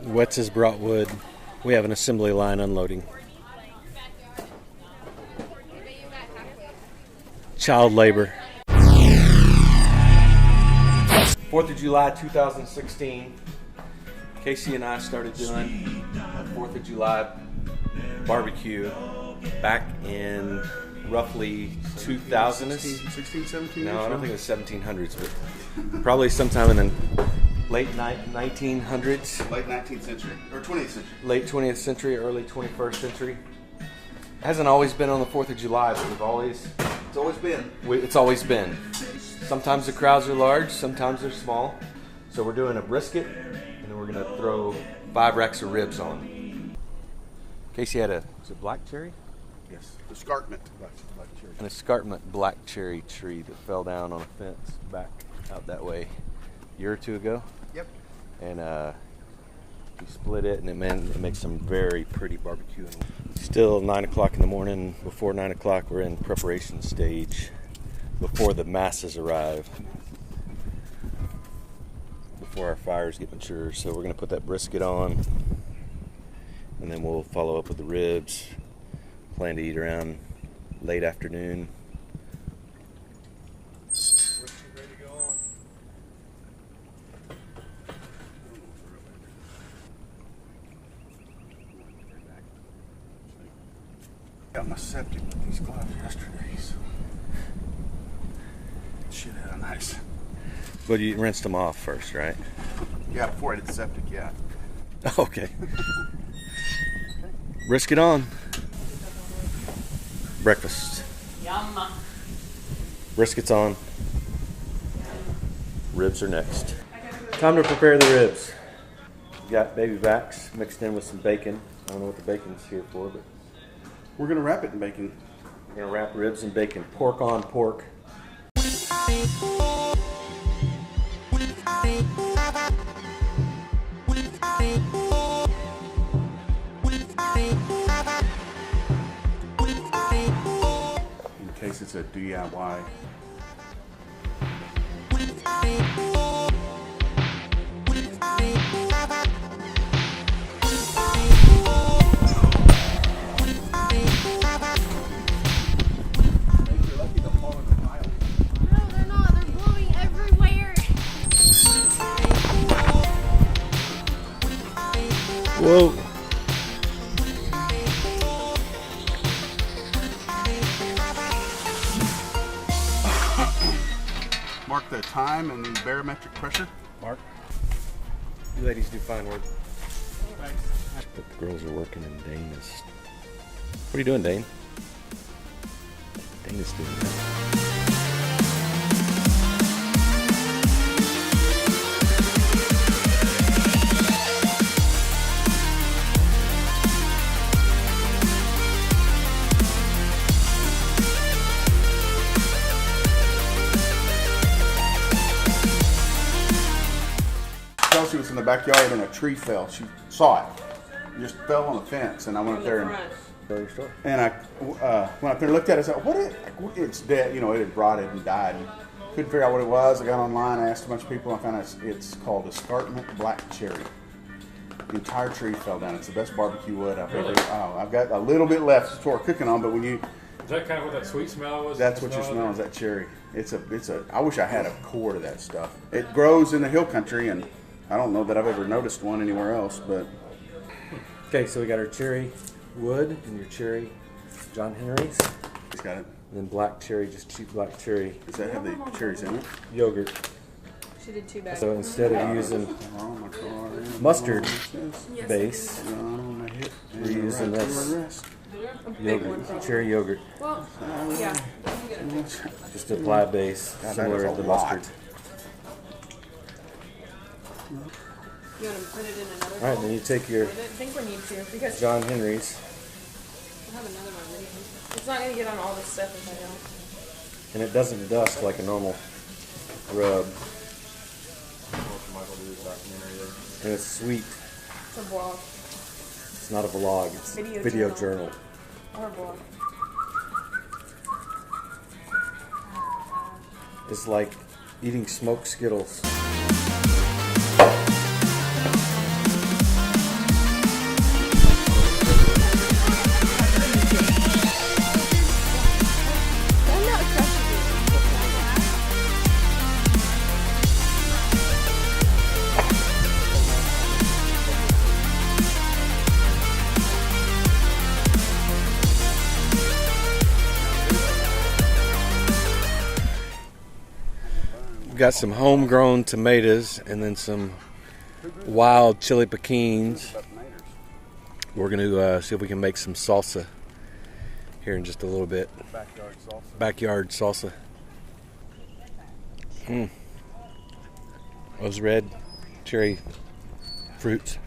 Wets has brought wood. We have an assembly line unloading. Child labor. 4th of July 2016. Casey and I started doing a 4th of July barbecue back in roughly 2000s. 16, 17? No, I don't think it was 1700s, but probably sometime in the late 1900s. Late 19th century, or 20th century. Late 20th century, early 21st century. It hasn't always been on the 4th of July, but It's always been. it's always been. Sometimes the crowds are large, sometimes they're small. So we're doing a brisket, and then we're going to throw 5 racks of ribs on. Casey had was it black cherry? Yes. Escarpment. Black cherry. An escarpment black cherry tree that fell down on a fence back out that way a year or two ago. Yep. And we split it, and it makes some very pretty barbecue. Still 9 o'clock in the morning. Before 9 o'clock, we're in preparation stage before the masses arrive, before our fires get mature. So we're going to put that brisket on, and then we'll follow up with the ribs. Plan to eat around late afternoon. Got my septic with these gloves yesterday, so shit out nice. But you rinsed them off first, right? Yeah, before I did the septic, yeah. Okay. Brisket on. Breakfast. Yum. Brisket's on. Ribs are next. Time to prepare the ribs. We got baby backs mixed in with some bacon. I don't know what the bacon's here for, but We're gonna wrap it in bacon. we're gonna wrap ribs in bacon. Pork on pork. In case it's a DIY. Whoa. Mark the time and the barometric pressure. Mark. You ladies do fine work. But the girls are working and Dane is... What are you doing, Dane? Dane is doing that. Chelsea was in the backyard and a tree fell. She saw it. It just fell on the fence, and I went up there and I went up there and looked at it. I said, "What? It's dead. You know, it had rotted and died." And couldn't figure out what it was. I got online, I asked a bunch of people, and I found out it's called escarpment black cherry. The entire tree fell down. It's the best barbecue wood I've ever. Oh, I've got a little bit left for cooking on, but when you. Is that kind of what that sweet smell was? That's what you're smelling, is that cherry. It's a. I wish I had a core of that stuff. It grows in the hill country, and I don't know that I've ever noticed one anywhere else, but. Okay, so we got our cherry wood and your cherry John Henry's. He's got it. And then black cherry, just cheap black cherry Does that have the cherries in it? yogurt. She did 2 bags. So instead of using mustard base, we're using this yogurt, cherry yogurt. Well, yeah. Just to apply a base similar to the mustard. You want to put it in another All right, then you take your I think we need to because John Henry's, we'll have another one ready. It's not going to get on all this stuff if I don't. and it doesn't dust like a normal rub. And it's sweet. It's a vlog. It's not a vlog, it's video journal. Or a vlog. It's like eating smoked Skittles. We've got some homegrown tomatoes and then some wild chili pekins. We're going to see if we can make some salsa here in just a little bit. Backyard salsa. Those red cherry fruits.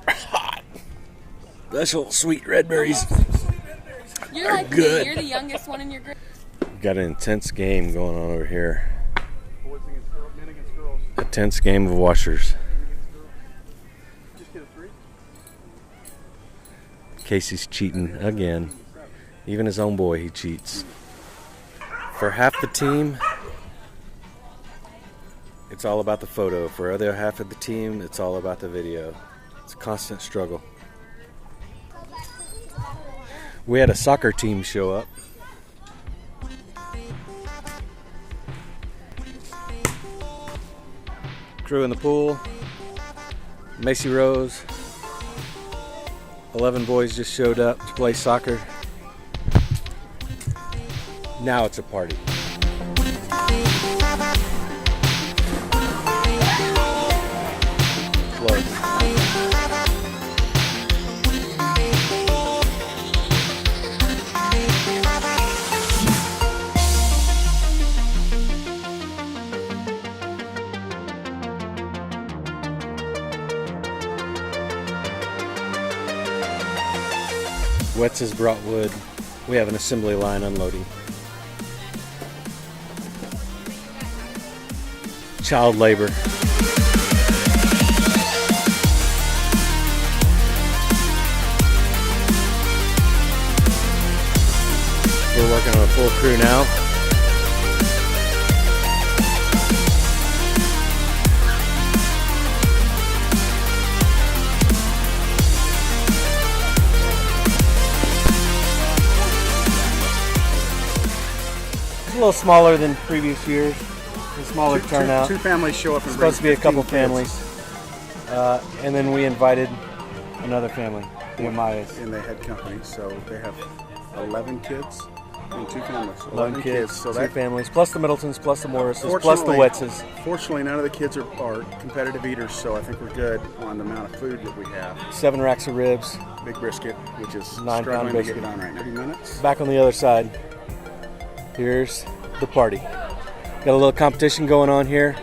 Hot. Special sweet red berries. You're like good. me. You're the youngest one in your group. Got an intense game going on over here. A tense game of washers. Casey's cheating again. Even his own boy, he cheats. For half the team, it's all about the photo. For the other half of the team, it's all about the video. It's a constant struggle. We had a soccer team show up. Crew in the pool. Macy Rose. 11 boys just showed up to play soccer. Now it's a party. Flood. Wetz has brought wood. We have an assembly line unloading. Child labor. We're working on a full crew now. A little smaller than previous years. A smaller turnout. Two families show up. And supposed to be a couple 15 kids. families, and then we invited another family, the Amayas. And they had company, so they have 11 kids and 2 families. 11 kids, so 2 families, plus the Middletons, plus the Morrises, plus the Fortunately- Wetzes. Fortunately, none of the kids are competitive eaters, so I think we're good on the amount of food that we have. 7 racks of ribs. Big brisket, which is 9-pound struggling to brisket. get done right now. 30 minutes. Back on the other side, here's the party. Got a little competition going on here.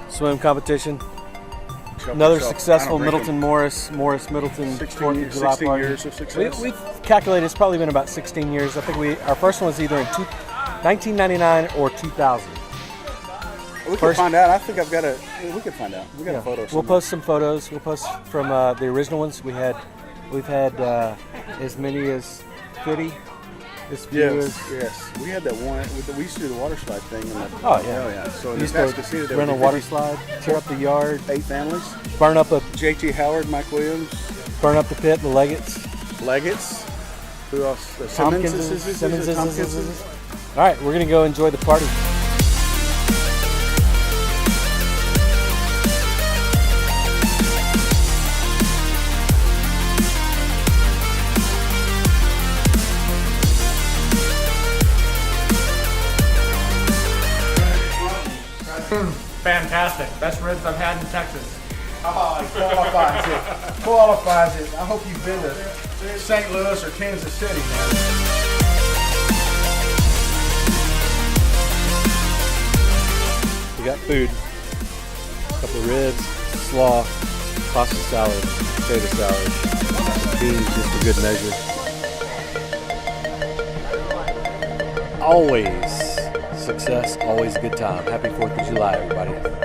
Swim competition. Help Another yourself. successful I don't drink Middleton Morris Middleton 16 4th of years, July 16 party. years of success. We've calculated it's probably been about 16 years. I think our first one was either in 1999 or 2000. We First- can find out. I think I've got we can find out. We got Yeah. a photo. We'll somewhere. post some photos. We'll post from the original ones. We've had as many as 30. This view Yes, is yes. We had that one. We used to do the water slide thing. In the, Oh, yeah. So in we the used past to casino, there rent a were water slide, tear up the yard, 8 families. burn up the JT Howard, Mike Williams, pit, the Leggett's, Leggets. Who else? The Tompkinses. Tompkinses. All right, we're gonna go enjoy the party. Fantastic. Best ribs I've had in Texas. Oh, he qualifies it. Qualifies it. I hope you've been to St. Louis or Kansas City, man. We got food. A couple of ribs, slaw, pasta salad, potato salad, beans just for good measure. Always success, always a good time. Happy 4th of July, everybody.